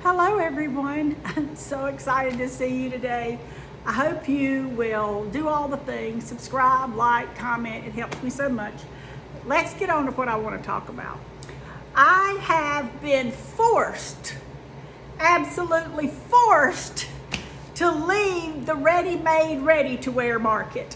Hello everyone, I'm so excited to see you today. I hope you will do all the things, subscribe, like, comment, it helps me so much. Let's get on to what I want to talk about. I have been forced, absolutely forced, to leave the ready-made, ready-to-wear market.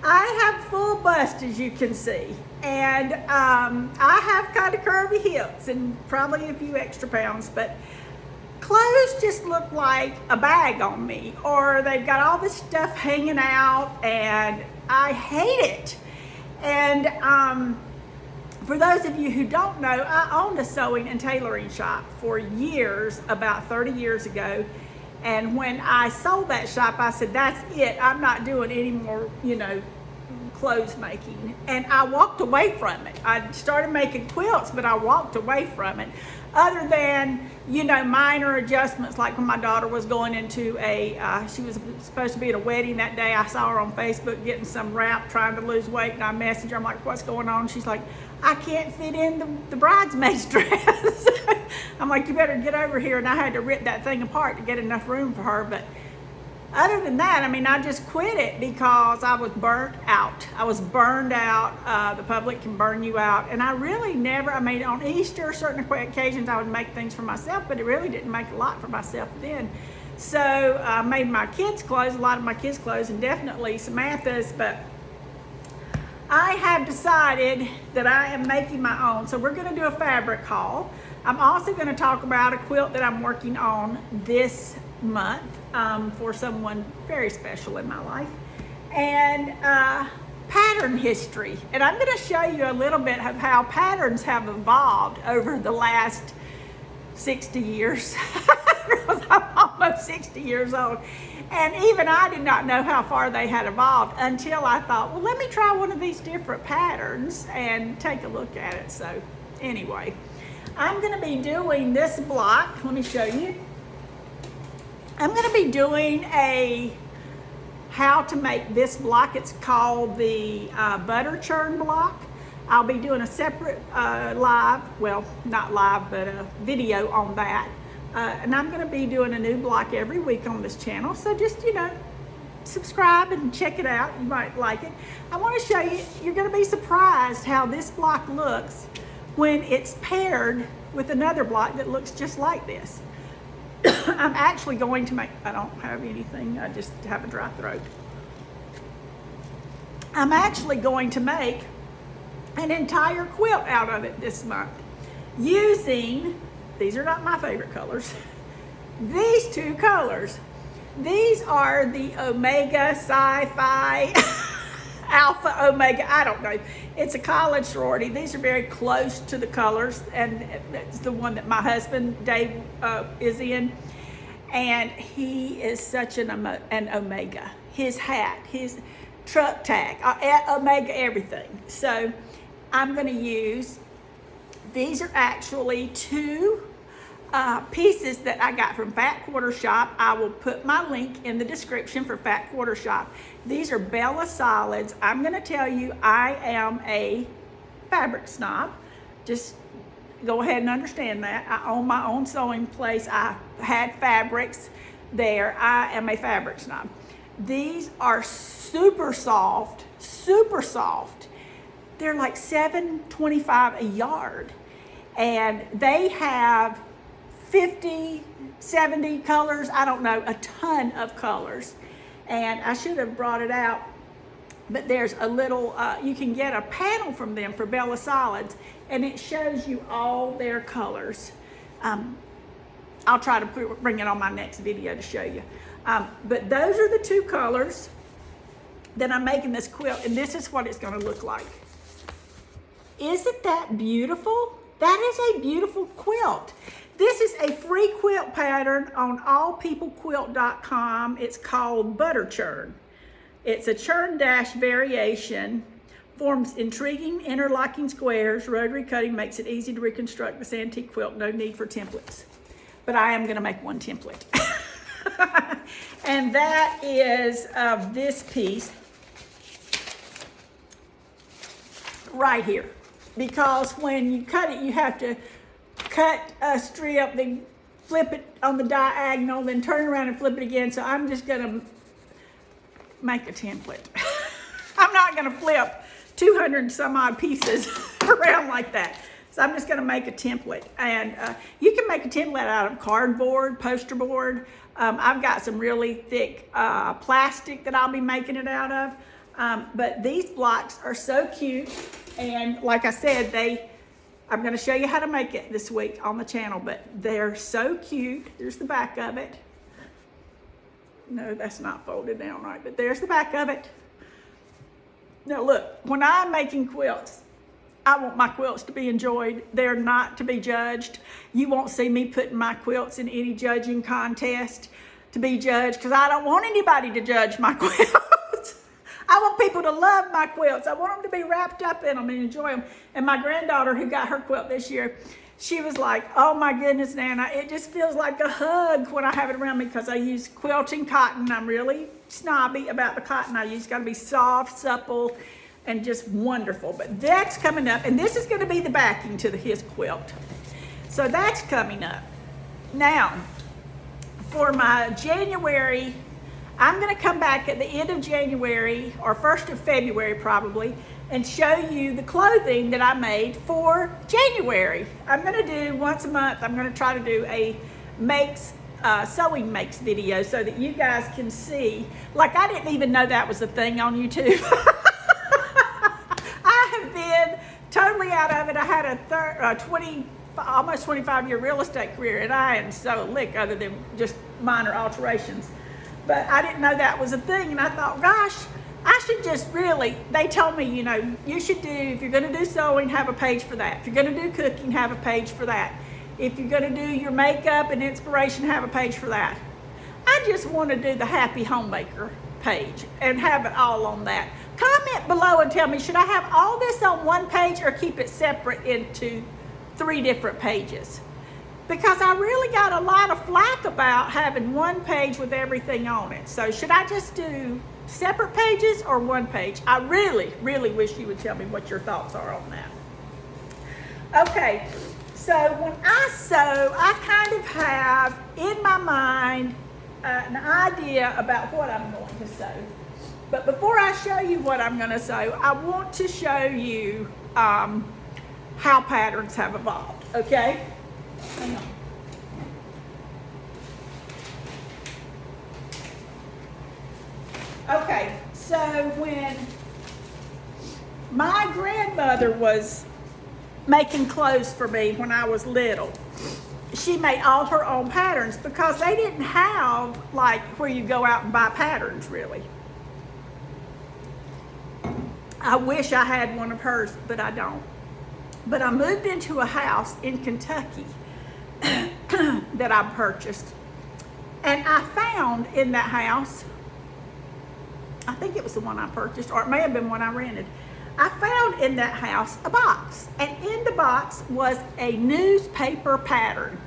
I have full bust, as you can see, and I have kind of curvy hips and probably a few extra pounds, but clothes just look like a bag on me, or they've got all this stuff hanging out, and I hate it. And for those of you who don't know, I owned a sewing and tailoring shop for years, about 30 years ago. And when I sold that shop, I said, that's it. I'm not doing any more, clothes making. And I walked away from it. I started making quilts, but I walked away from it. Other than, minor adjustments, like when my daughter was going into she was supposed to be at a wedding that day. I saw her on Facebook getting some wrap, trying to lose weight, and I messaged her. I'm like, what's going on? She's like, I can't fit in the bridesmaid's dress. I'm like, you better get over here. And I had to rip that thing apart to get enough room for her. But other than that, I just quit it because I was burnt out. I was burned out. The public can burn you out. And I really never, on Easter, certain occasions, I would make things for myself, but it really didn't make a lot for myself then. So I made my kids' clothes, a lot of my kids' clothes, and definitely Samantha's, but I have decided that I am making my own. So we're going to do a fabric haul. I'm also going to talk about a quilt that I'm working on this month for someone very special in my life, and pattern history. And I'm going to show you a little bit of how patterns have evolved over the last 60 years. I'm almost 60 years old. And even I did not know how far they had evolved until I thought, well, let me try one of these different patterns and take a look at it. So anyway, I'm going to be doing this block. Let me show you. I'm going to be doing how to make this block. It's called the butter churn block. I'll be doing a separate live, well, not live, but a video on that. And I'm going to be doing a new block every week on this channel. So just, subscribe and check it out. You might like it. I want to show you, you're going to be surprised how this block looks when it's paired with another block that looks just like this. I'm actually going to make, I don't have anything, I just have a dry throat. I'm actually going to make an entire quilt out of it this month using, these are not my favorite colors, these two colors. These are the Omega Sci-Fi Alpha Omega, I don't know. It's a college sorority. These are very close to the colors, and it's the one that my husband, Dave, is in. And he is such an Omega. His hat, his truck tag, Omega everything. So I'm going to use, these are actually two pieces that I got from Fat Quarter Shop. I will put my link in the description for Fat Quarter Shop. These are Bella Solids. I'm going to tell you, I am a fabric snob. Just go ahead and understand that. I own my own sewing place. I had fabrics there. I am a fabric snob. These are super soft, super soft. They're like $7.25 a yard. And they have 50, 70 colors, I don't know, a ton of colors. And I should have brought it out, but there's a little, you can get a panel from them for Bella Solids, and it shows you all their colors. I'll try to bring it on my next video to show you. But those are the two colors that I'm making this quilt, and this is what it's gonna look like. Isn't that beautiful? That is a beautiful quilt. This is a free quilt pattern on allpeoplequilt.com. It's called Butter Churn. It's a churn dash variation, forms intriguing interlocking squares. Rotary cutting makes it easy to reconstruct this antique quilt. No need for templates. But I am going to make one template. And that is of this piece right here. Because when you cut it, you have to cut a strip, then flip it on the diagonal, then turn around and flip it again. So I'm just gonna make a template. I'm not gonna flip 200 and some odd pieces around like that. So I'm just gonna make a template. And you can make a template out of cardboard, poster board. I've got some really thick plastic that I'll be making it out of. But these blocks are so cute. And like I said, I'm gonna show you how to make it this week on the channel, but they're so cute. There's the back of it. No, that's not folded down right, but there's the back of it. Now look, when I'm making quilts, I want my quilts to be enjoyed. They're not to be judged. You won't see me putting my quilts in any judging contest to be judged, because I don't want anybody to judge my quilts. I want people to love my quilts. I want them to be wrapped up in them and enjoy them. And my granddaughter, who got her quilt this year, she was like, oh my goodness, Nana, it just feels like a hug when I have it around me, because I use quilting cotton. I'm really snobby about the cotton I use. It's gotta be soft, supple, and just wonderful. But that's coming up, and this is gonna be the backing to his quilt. So that's coming up. Now, for my January, I'm gonna come back at the end of January, or 1st of February probably, and show you the clothing that I made for January. I'm gonna do once a month, I'm gonna try to do a Sewing Makes video so that you guys can see. Like, I didn't even know that was a thing on YouTube. I have been totally out of it. I had a almost 25-year real estate career, and I am so lick other than just minor alterations. But I didn't know that was a thing, and I thought, gosh, I should just really, they told me, you know, you should do, if you're gonna do sewing, have a page for that. If you're gonna do cooking, have a page for that. If you're gonna do your makeup and inspiration, have a page for that. I just wanna do the Happy Homemaker page and have it all on that. Comment below and tell me, should I have all this on one page or keep it separate into 3 different pages? Because I really got a lot of flack about having one page with everything on it. So should I just do separate pages or one page? I really, really wish you would tell me what your thoughts are on that. Okay, so when I sew, I kind of have in my mind an idea about what I'm going to sew. But before I show you what I'm going to sew, I want to show you how patterns have evolved, okay? Hang on. Okay, so when my grandmother was making clothes for me when I was little, she made all her own patterns because they didn't have like where you go out and buy patterns really. I wish I had one of hers, but I don't. But I moved into a house in Kentucky that I purchased, and I found in that house, I think it was the one I purchased, or it may have been one I rented. I found in that house a box, and in the box was a newspaper pattern.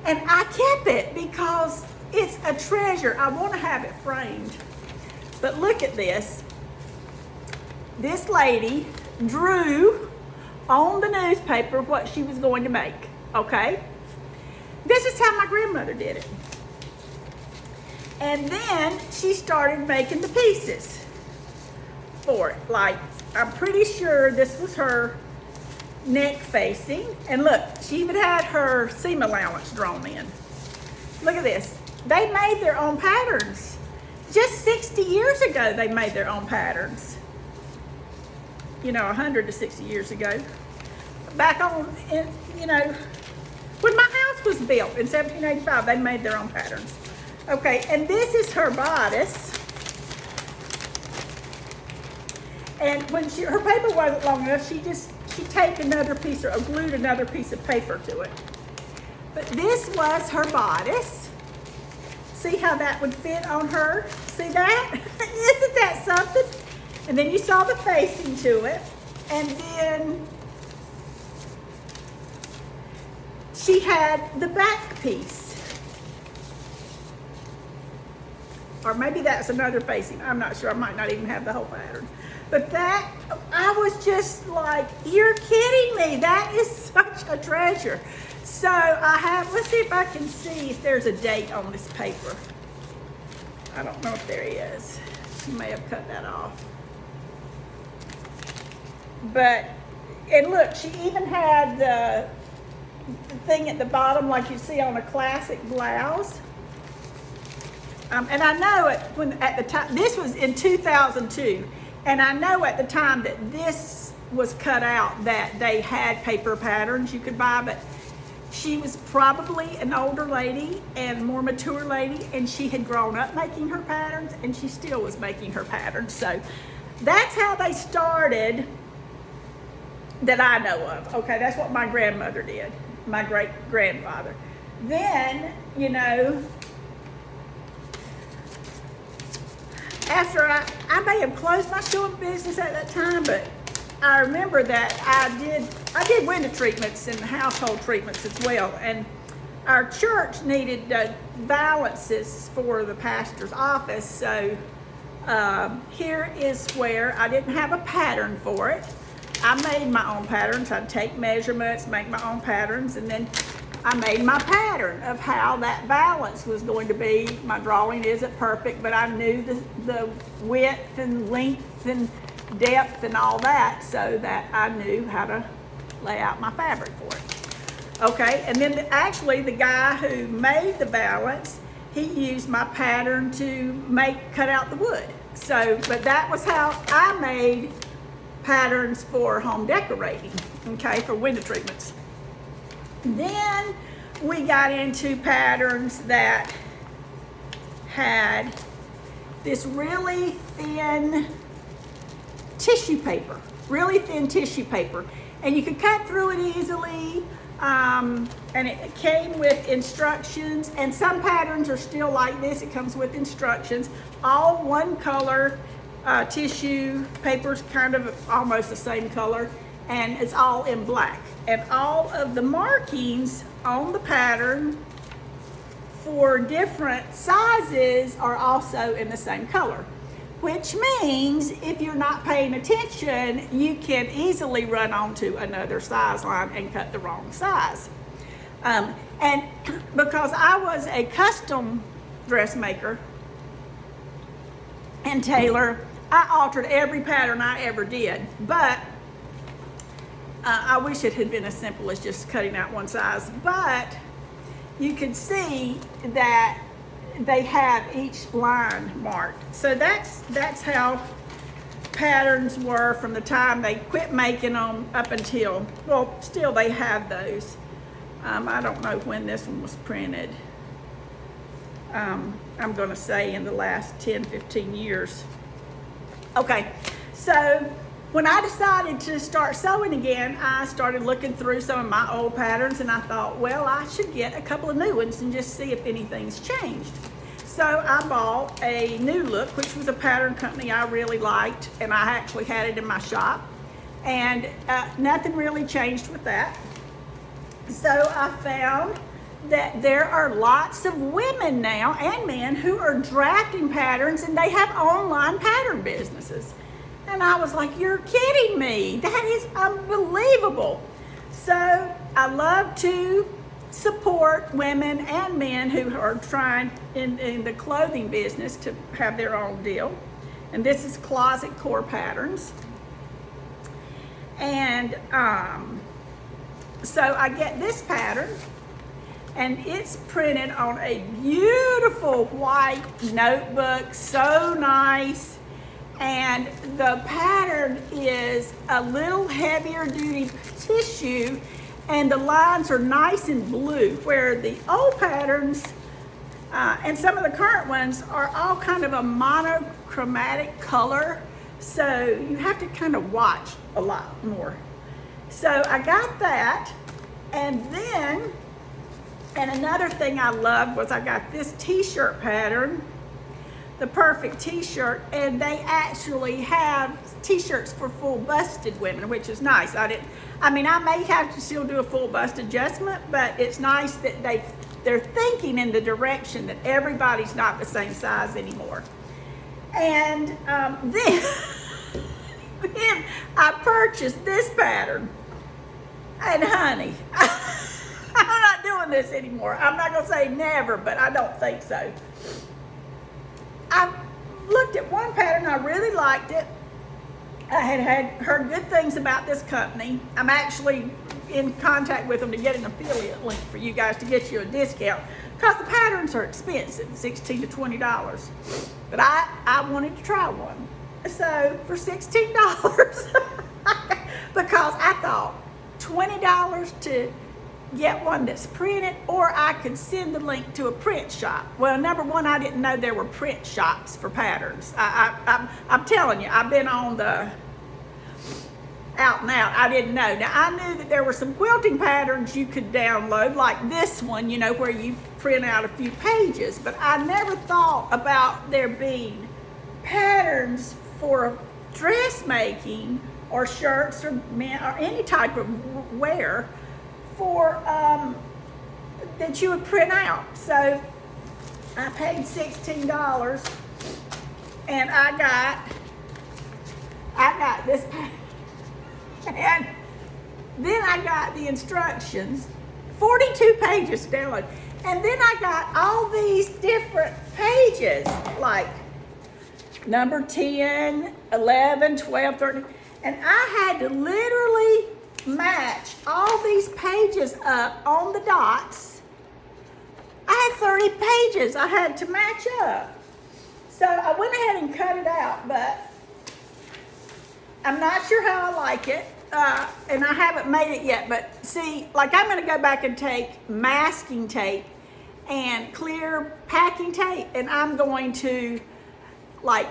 And I kept it because it's a treasure. I want to have it framed. But look at this. This lady drew on the newspaper what she was going to make, okay? This is how my grandmother did it. And then she started making the pieces for it. Like, I'm pretty sure this was her neck facing. And look, she even had her seam allowance drawn in. Look at this. They made their own patterns. Just 60 years ago, they made their own patterns. You know, 100 to 60 years ago. Back on, you know, when my house was built in 1785, they made their own patterns. Okay, and this is her bodice. And when her paper wasn't long enough, she taped another piece or glued another piece of paper to it. But this was her bodice. See how that would fit on her? See that? Isn't that something? And then you saw the facing to it. And then she had the back piece. Or maybe that's another facing. I'm not sure. I might not even have the whole pattern. But that, I was just like, you're kidding me. That is such a treasure. So I have, let's see if I can see if there's a date on this paper. I don't know if there is. She may have cut that off. But, and look, she even had the thing at the bottom like you see on a classic blouse. And I know at the time, this was in 2002, and I know at the time that this was cut out that they had paper patterns you could buy, but she was probably an older lady and more mature lady, and she had grown up making her patterns, and she still was making her patterns. So that's how they started that I know of. Okay, that's what my grandmother did, my great-grandfather. Then, you know, after I may have closed my sewing business at that time, but I remember that I did window treatments and household treatments as well. And our church needed valances for the pastor's office. So here is where I didn't have a pattern for it. I made my own patterns. I'd take measurements, make my own patterns, and then I made my pattern of how that valance was going to be. My drawing isn't perfect, but I knew the width and length and depth and all that, so that I knew how to lay out my fabric for it. Okay, and then actually the guy who made the valance, he used my pattern to cut out the wood. So, but that was how I made patterns for home decorating, okay, for window treatments. Then we got into patterns that had this really thin tissue paper, and you could cut through it easily, and it came with instructions, and some patterns are still like this. It comes with instructions, all one color tissue papers, kind of almost the same color, and it's all in black. And all of the markings on the pattern for different sizes are also in the same color, which means if you're not paying attention, you can easily run onto another size line and cut the wrong size. And because I was a custom dressmaker and tailor, I altered every pattern I ever did, but I wish it had been as simple as just cutting out one size. But you can see that they have each line marked. So that's how patterns were from the time they quit making them up until, well, still they have those. I don't know when this one was printed. I'm going to say in the last 10, 15 years. Okay, so when I decided to start sewing again, I started looking through some of my old patterns, and I thought, well, I should get a couple of new ones and just see if anything's changed. So I bought a New Look, which was a pattern company I really liked, and I actually had it in my shop, and nothing really changed with that. So I found that there are lots of women now and men who are drafting patterns, and they have online pattern businesses. And I was like, you're kidding me. That is unbelievable. So I love to support women and men who are trying in the clothing business to have their own deal. And this is Closet Core Patterns. And so I get this pattern, and it's printed on a beautiful white notebook, so nice. And the pattern is a little heavier duty tissue, and the lines are nice and blue, where the old patterns and some of the current ones are all kind of a monochromatic color. So you have to kind of watch a lot more. So I got that, and then, and another thing I loved was I got this t-shirt pattern, the perfect t-shirt, and they actually have t-shirts for full busted women, which is nice. I may have to still do a full bust adjustment, but it's nice that they're thinking in the direction that everybody's not the same size anymore. And then I purchased this pattern. And honey, I'm not doing this anymore. I'm not going to say never, but I don't think so. I looked at one pattern, I really liked it. I had heard good things about this company. I'm actually in contact with them to get an affiliate link for you guys to get you a discount because the patterns are expensive, $16 to $20. But I wanted to try one. So for $16, because I thought $20 to get one that's printed, or I could send the link to a print shop. Well, number one, I didn't know there were print shops for patterns. I'm telling you, I've been on the out and out. I didn't know. Now, I knew that there were some quilting patterns you could download, like this one, you know, where you print out a few pages, but I never thought about there being patterns for dressmaking or shirts or any type of wear for that you would print out. So I paid $16 and I got this pattern. And then I got the instructions, 42 pages to download. And then I got all these different pages, like number 10, 11, 12, 13. And I had to literally match all these pages up on the dots. I had 30 pages I had to match up. So I went ahead and cut it out, but I'm not sure how I like it, and I haven't made it yet, but see, like I'm gonna go back and take masking tape and clear packing tape, and I'm going to like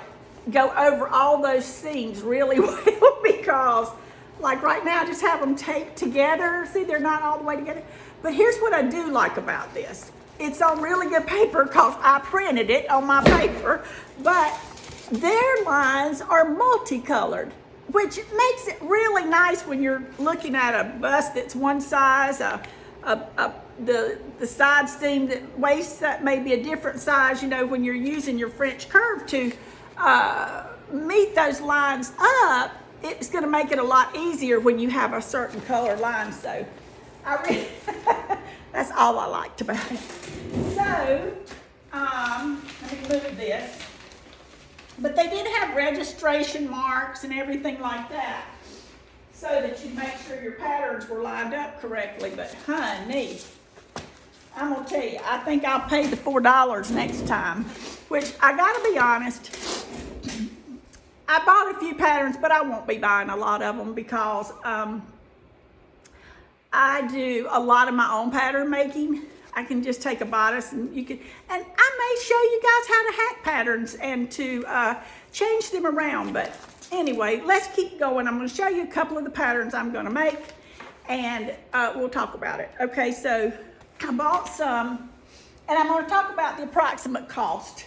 go over all those seams really well because like right now I just have them taped together. See, they're not all the way together. But here's what I do like about this. It's on really good paper because I printed it on my paper, but their lines are multicolored, which makes it really nice when you're looking at a bust that's one size, the side seam, that waist that may be a different size, you know, when you're using your French curve to meet those lines up, it's going to make it a lot easier when you have a certain color line. So that's all I liked about it. So let me move this. But they did have registration marks and everything like that so that you'd make sure your patterns were lined up correctly. But honey, I'm gonna tell you, I think I'll pay the $4 next time, which I gotta be honest, I bought a few patterns, but I won't be buying a lot of them because I do a lot of my own pattern making. I can just take a bodice and you can, and I may show you guys how to hack patterns and to change them around. But anyway, let's keep going. I'm going to show you a couple of the patterns I'm going to make and we'll talk about it. Okay, so I bought some and I'm going to talk about the approximate cost.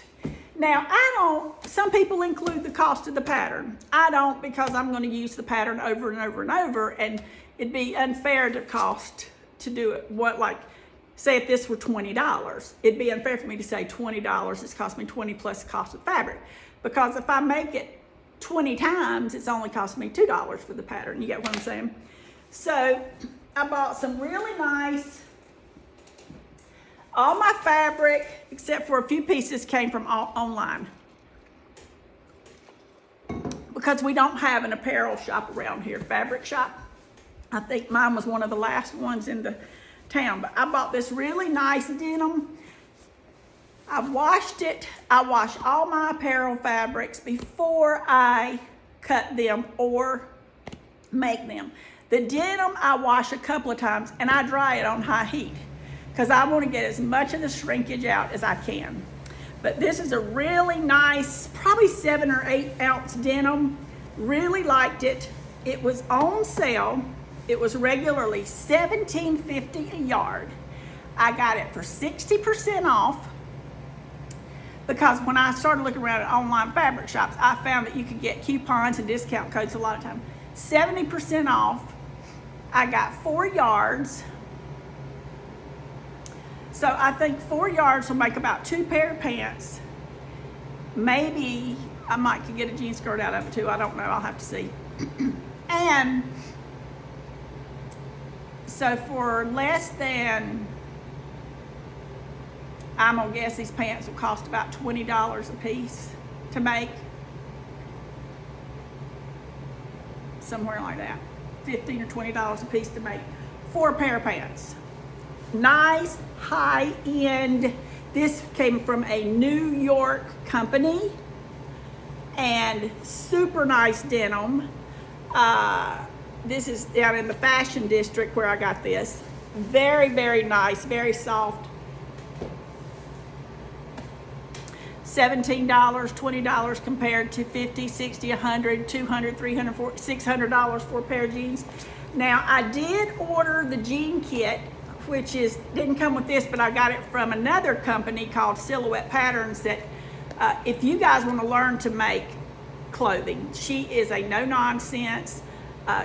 Now, some people include the cost of the pattern. I don't, because I'm going to use the pattern over and over and over, and it'd be unfair to do it. Say if this were $20, it'd be unfair for me to say $20, it's cost me 20 plus the cost of fabric. Because if I make it 20 times, it's only cost me $2 for the pattern. You get what I'm saying? So I bought some really nice, all my fabric, except for a few pieces, came from online. Because we don't have an apparel shop around here, fabric shop. I think mine was one of the last ones in the town, but I bought this really nice denim. I washed it. I wash all my apparel fabrics before I cut them or make them. The denim I wash a couple of times and I dry it on high heat because I want to get as much of the shrinkage out as I can. But this is a really nice, probably 7 or 8 ounce denim. Really liked it. It was on sale. It was regularly $17.50 a yard. I got it for 60% off because when I started looking around at online fabric shops, I found that you could get coupons and discount codes a lot of time. 70% off. I got 4 yards. So I think 4 yards will make about 2 pair of pants. Maybe I might could get a jean skirt out of it too. I don't know. I'll have to see. And So for less than, I'm gonna guess these pants will cost about $20 a piece to make. Somewhere like that. $15 or $20 a piece to make 4 pair of pants. Nice, high-end. This came from a New York company, and super nice denim. This is down in the Fashion District where I got this. Very, very nice, very soft. $17, $20 compared to $50, $60, $100, $200, $300, $600 for a pair of jeans. Now, I did order the jean kit, which didn't come with this, but I got it from another company called Silhouette Patterns that if you guys want to learn to make clothing, she is a no-nonsense.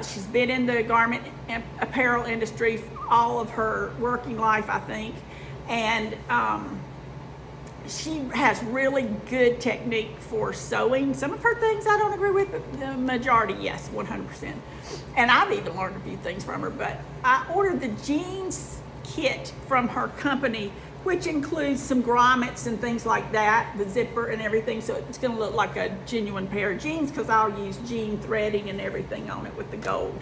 She's been in the garment and apparel industry all of her working life, I think, and she has really good technique for sewing. Some of her things I don't agree with, but the majority, yes, 100%. And I've even learned a few things from her, but I ordered the jeans kit from her company, which includes some grommets and things like that, the zipper and everything, so it's gonna look like a genuine pair of jeans because I'll use jean threading and everything on it with the gold.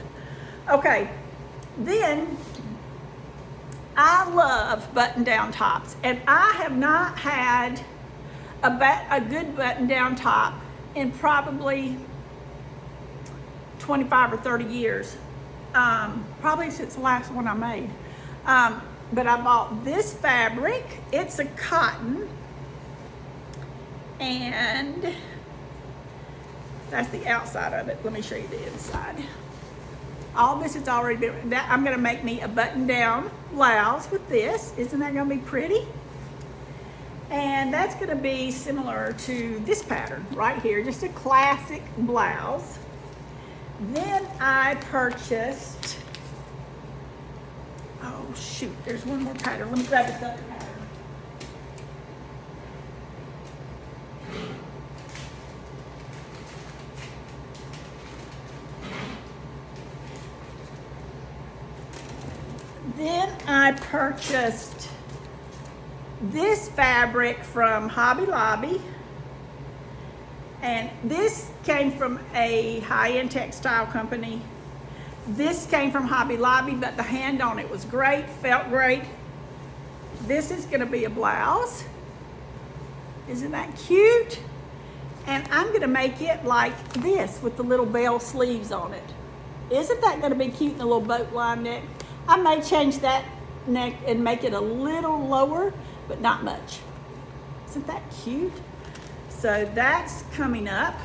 Okay, then I love button-down tops, and I have not had a good button-down top in probably 25 or 30 years, probably since the last one I made. But I bought this fabric. It's a cotton, and that's the outside of it. Let me show you the inside. All this has already been, I'm gonna make me a button-down blouse with this. Isn't that gonna be pretty? And that's gonna be similar to this pattern right here, just a classic blouse. Then I purchased, oh shoot, there's one more pattern. Let me grab this other pattern. Then I purchased this fabric from Hobby Lobby, and this came from a high-end textile company. This came from Hobby Lobby, but the hand on it was great, felt great. This is gonna be a blouse. Isn't that cute? And I'm gonna make it like this with the little bell sleeves on it. Isn't that gonna be cute in a little boat line neck? I may change that neck and make it a little lower, but not much. Isn't that cute? So that's coming up.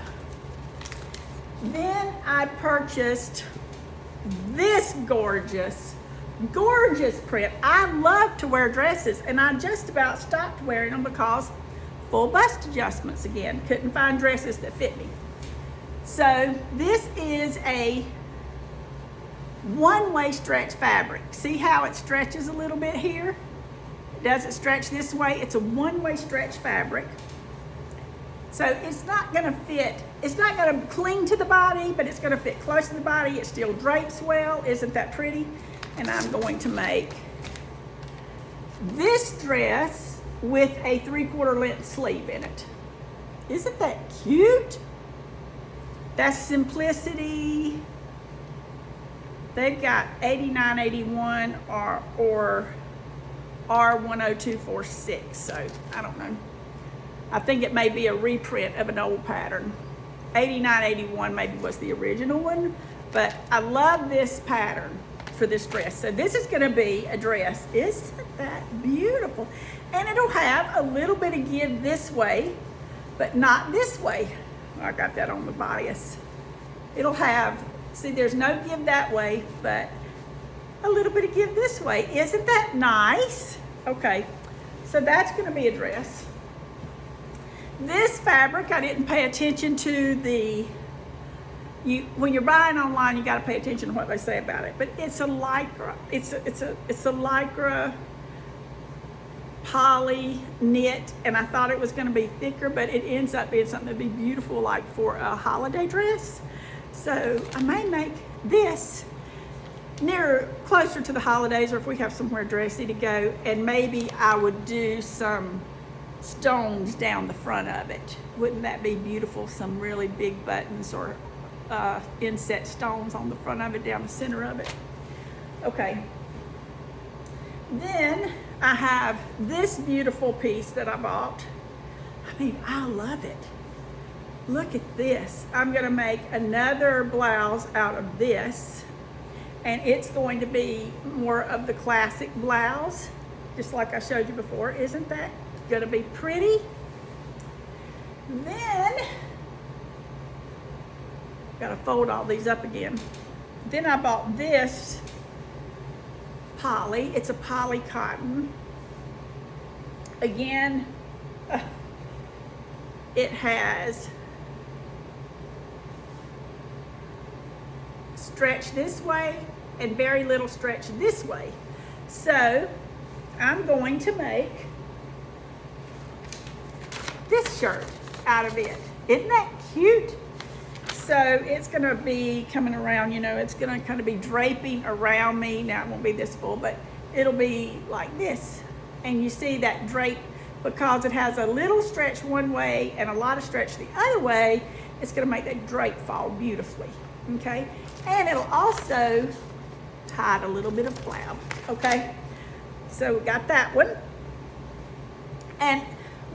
Then I purchased this gorgeous, gorgeous print. I love to wear dresses, and I just about stopped wearing them because full bust adjustments again. Couldn't find dresses that fit me. So this is a one-way stretch fabric. See how it stretches a little bit here? Does it stretch this way? It's a one-way stretch fabric. So it's not gonna fit, it's not gonna cling to the body, but it's gonna fit close to the body. It still drapes well. Isn't that pretty? And I'm going to make this dress with a 3/4 length sleeve in it. Isn't that cute? That's Simplicity. They've got 8981 or R10246, so I don't know. I think it may be a reprint of an old pattern. 8981 maybe was the original one, but I love this pattern for this dress. So this is gonna be a dress. Isn't that beautiful? And it'll have a little bit of give this way, but not this way. I got that on the bias. It'll have, see, there's no give that way, but a little bit of give this way. Isn't that nice? Okay, so that's gonna be a dress. This fabric, I didn't pay attention to when you're buying online, you gotta pay attention to what they say about it, but it's a lycra. It's a lycra poly knit, and I thought it was gonna be thicker, but it ends up being something that'd be beautiful like for a holiday dress. So I may make this closer to the holidays, or if we have somewhere dressy to go, and maybe I would do some stones down the front of it. Wouldn't that be beautiful? Some really big buttons or inset stones on the front of it, down the center of it. Okay. Then I have this beautiful piece that I bought. I mean, I love it. Look at this. I'm gonna make another blouse out of this, and it's going to be more of the classic blouse, just like I showed you before. Isn't that gonna be pretty? Then, gotta fold all these up again. Then I bought this poly. It's a poly cotton. Again, it has stretch this way and very little stretch this way. So I'm going to make this shirt out of it. Isn't that cute? So it's gonna be coming around, you know, it's gonna kind of be draping around me. Now it won't be this full, but it'll be like this. And you see that drape, because it has a little stretch one way and a lot of stretch the other way, it's gonna make that drape fall beautifully, okay? And it'll also hide a little bit of flab, okay? So we got that one. And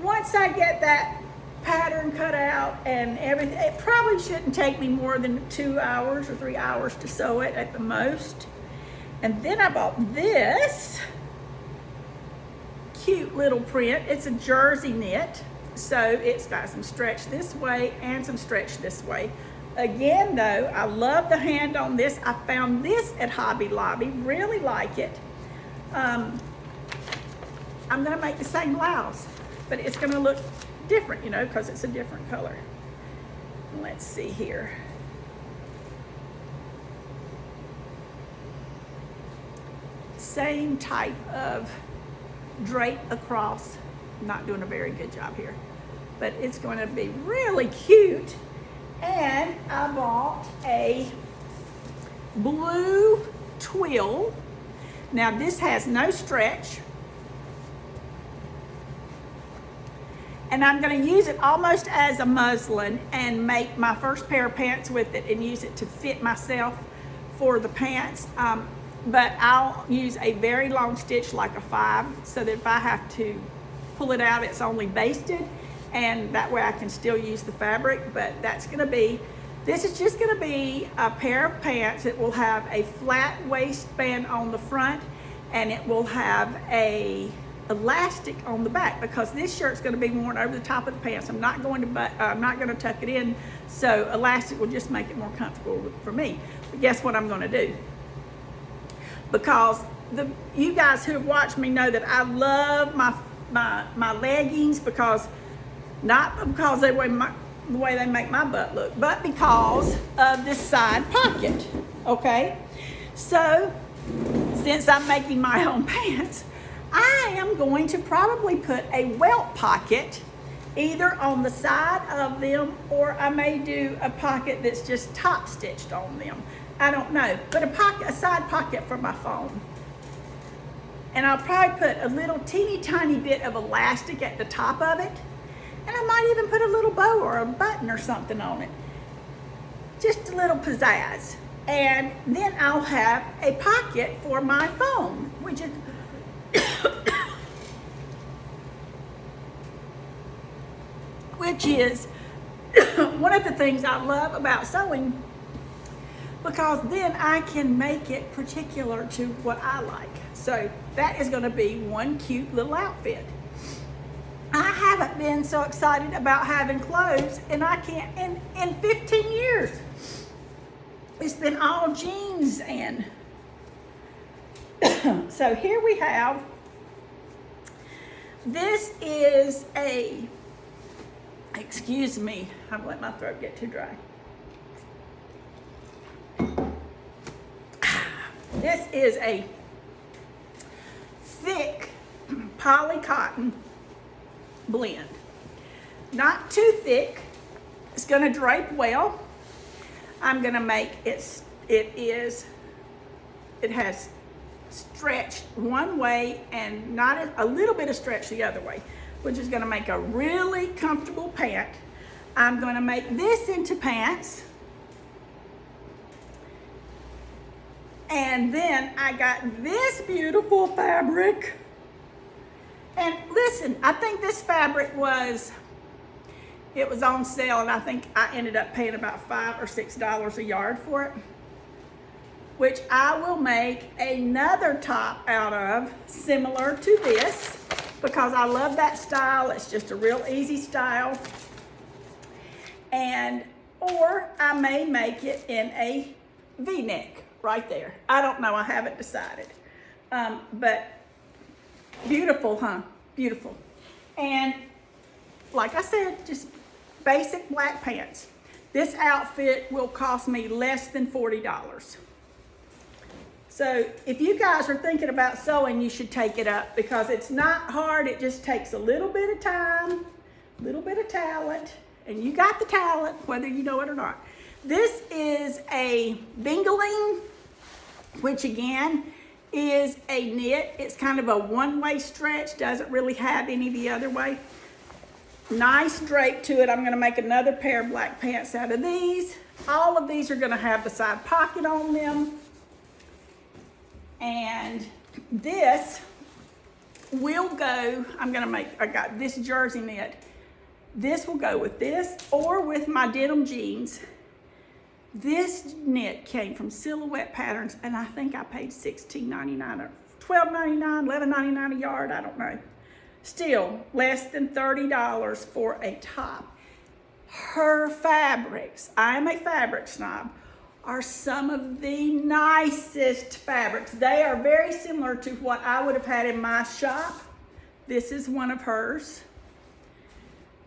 once I get that pattern cut out and everything, it probably shouldn't take me more than 2 hours or 3 hours to sew it at the most. And then I bought this cute little print. It's a jersey knit, so it's got some stretch this way and some stretch this way. Again though, I love the hand on this. I found this at Hobby Lobby, really like it. I'm gonna make the same blouse, but it's gonna look different, you know, because it's a different color. Let's see here. Same type of drape across. I'm not doing a very good job here, but it's going to be really cute. And I bought a blue twill. Now this has no stretch, and I'm going to use it almost as a muslin and make my first pair of pants with it and use it to fit myself for the pants. But I'll use a very long stitch, like a 5, so that if I have to pull it out, it's only basted, and that way I can still use the fabric. But that's going to be, this is just going to be a pair of pants. It will have a flat waistband on the front, and it will have a elastic on the back, because this shirt's going to be worn over the top of the pants. I'm not going to tuck it in, so elastic will just make it more comfortable for me. But guess what I'm going to do? Because you guys who have watched me know that I love my leggings, because not because the way they make my butt look, but because of this side pocket. Okay, so since I'm making my own pants, I am going to probably put a welt pocket either on the side of them, or I may do a pocket that's just top stitched on them. I don't know, but a side pocket for my phone. And I'll probably put a little teeny tiny bit of elastic at the top of it. And I might even put a little bow or a button or something on it. Just a little pizzazz. And then I'll have a pocket for my phone, which is one of the things I love about sewing, because then I can make it particular to what I like. So that is going to be one cute little outfit. I haven't been so excited about having clothes, and I can't in 15 years. It's been all jeans, and so here we have, this is a, excuse me, I've let my throat get too dry. This is a thick poly cotton blend. Not too thick. It's going to drape well. I'm going to make it is it has stretch one way and not a little bit of stretch the other way, which is going to make a really comfortable pant. I'm going to make this into pants. And then I got this beautiful fabric. And listen, I think this fabric was on sale, and I think I ended up paying about $5 or $6 a yard for it, which I will make another top out of, similar to this, because I love that style. It's just a real easy style. Or I may make it in a V-neck right there. I don't know, I haven't decided. But beautiful, huh? Beautiful. And like I said, just basic black pants. This outfit will cost me less than $40. So if you guys are thinking about sewing, you should take it up, because it's not hard. It just takes a little bit of time, a little bit of talent, and you got the talent, whether you know it or not. This is a Bingaling, which again is a knit. It's kind of a one-way stretch, doesn't really have any the other way. Nice drape to it. I'm going to make another pair of black pants out of these. All of these are going to have the side pocket on them. And this will go, I got this jersey knit. This will go with this or with my denim jeans. This knit came from Silhouette Patterns, and I think I paid $16.99 or $12.99, $11.99 a yard, I don't know. Still, less than $30 for a top. Her fabrics, I am a fabric snob, are some of the nicest fabrics. They are very similar to what I would have had in my shop. This is one of hers.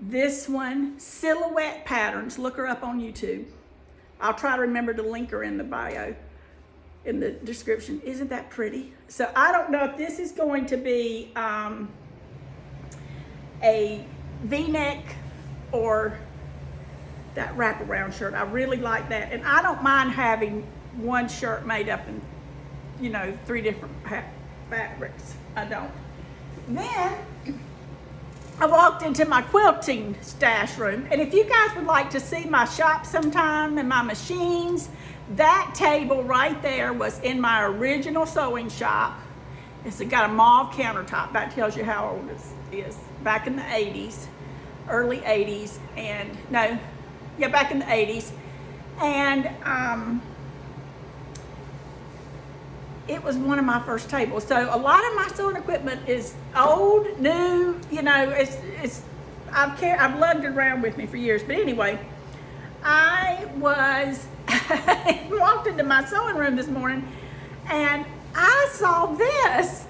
This one, Silhouette Patterns. Look her up on YouTube. I'll try to remember to link her in the bio, in the description. Isn't that pretty? So I don't know if this is going to be a V-neck or that wraparound shirt. I really like that. And I don't mind having one shirt made up in, 3 different fabrics. I don't. Then I walked into my quilting stash room, and if you guys would like to see my shop sometime and my machines, that table right there was in my original sewing shop. It's got a mauve countertop. That tells you how old it is. Back in the 80s, early 80s, back in the 80s. And it was one of my first tables. So a lot of my sewing equipment is old, new, I've lugged it around with me for years. But anyway, I walked into my sewing room this morning and I saw this.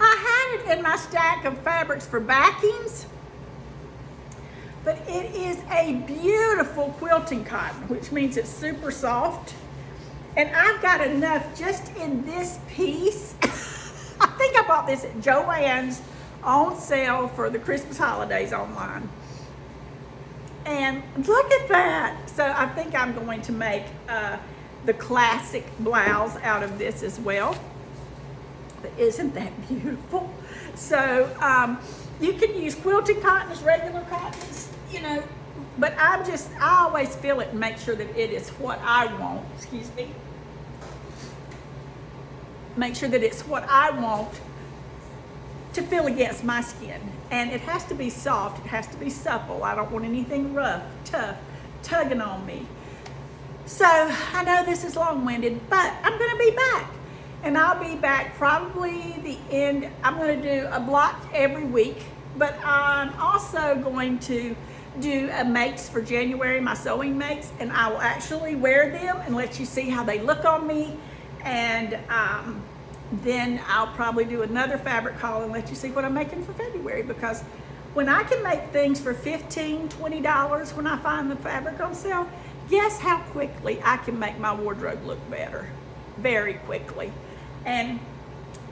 I had it in my stack of fabrics for backings. But it is a beautiful quilting cotton, which means it's super soft. And I've got enough just in this piece. I think I bought this at Joann's on sale for the Christmas holidays online. And look at that. So I think I'm going to make the classic blouse out of this as well. But isn't that beautiful? So you can use quilting cotton as regular cottons, but I always feel it and make sure that it is what I want. Excuse me. Make sure that it's what I want to feel against my skin. And it has to be soft. It has to be supple. I don't want anything rough, tough, tugging on me. So I know this is long-winded, but I'm going to be back. And I'll be back probably the end. I'm going to do a block every week, but I'm also going to do a makes for January, my sewing makes, and I will actually wear them and let you see how they look on me. And then I'll probably do another fabric haul and let you see what I'm making for February, because when I can make things for $15, $20 when I find the fabric on sale, guess how quickly I can make my wardrobe look better? Very quickly. And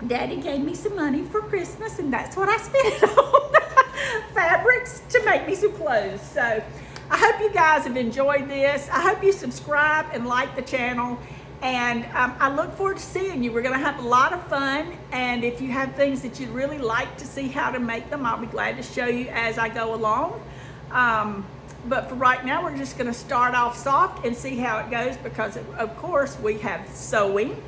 Daddy gave me some money for Christmas, and that's what I spent on fabrics to make me some clothes. So I hope you guys have enjoyed this. I hope you subscribe and like the channel. And I look forward to seeing you. We're going to have a lot of fun. And if you have things that you'd really like to see how to make them, I'll be glad to show you as I go along. But for right now, we're just going to start off soft and see how it goes, because of course we have sewing.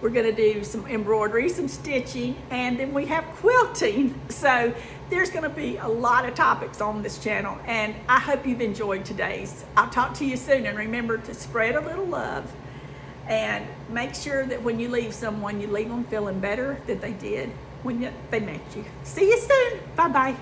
We're going to do some embroidery, some stitching, and then we have quilting. So there's going to be a lot of topics on this channel, and I hope you've enjoyed today's. I'll talk to you soon, and remember to spread a little love and make sure that when you leave someone, you leave them feeling better than they did when they met you. See you soon. Bye-bye.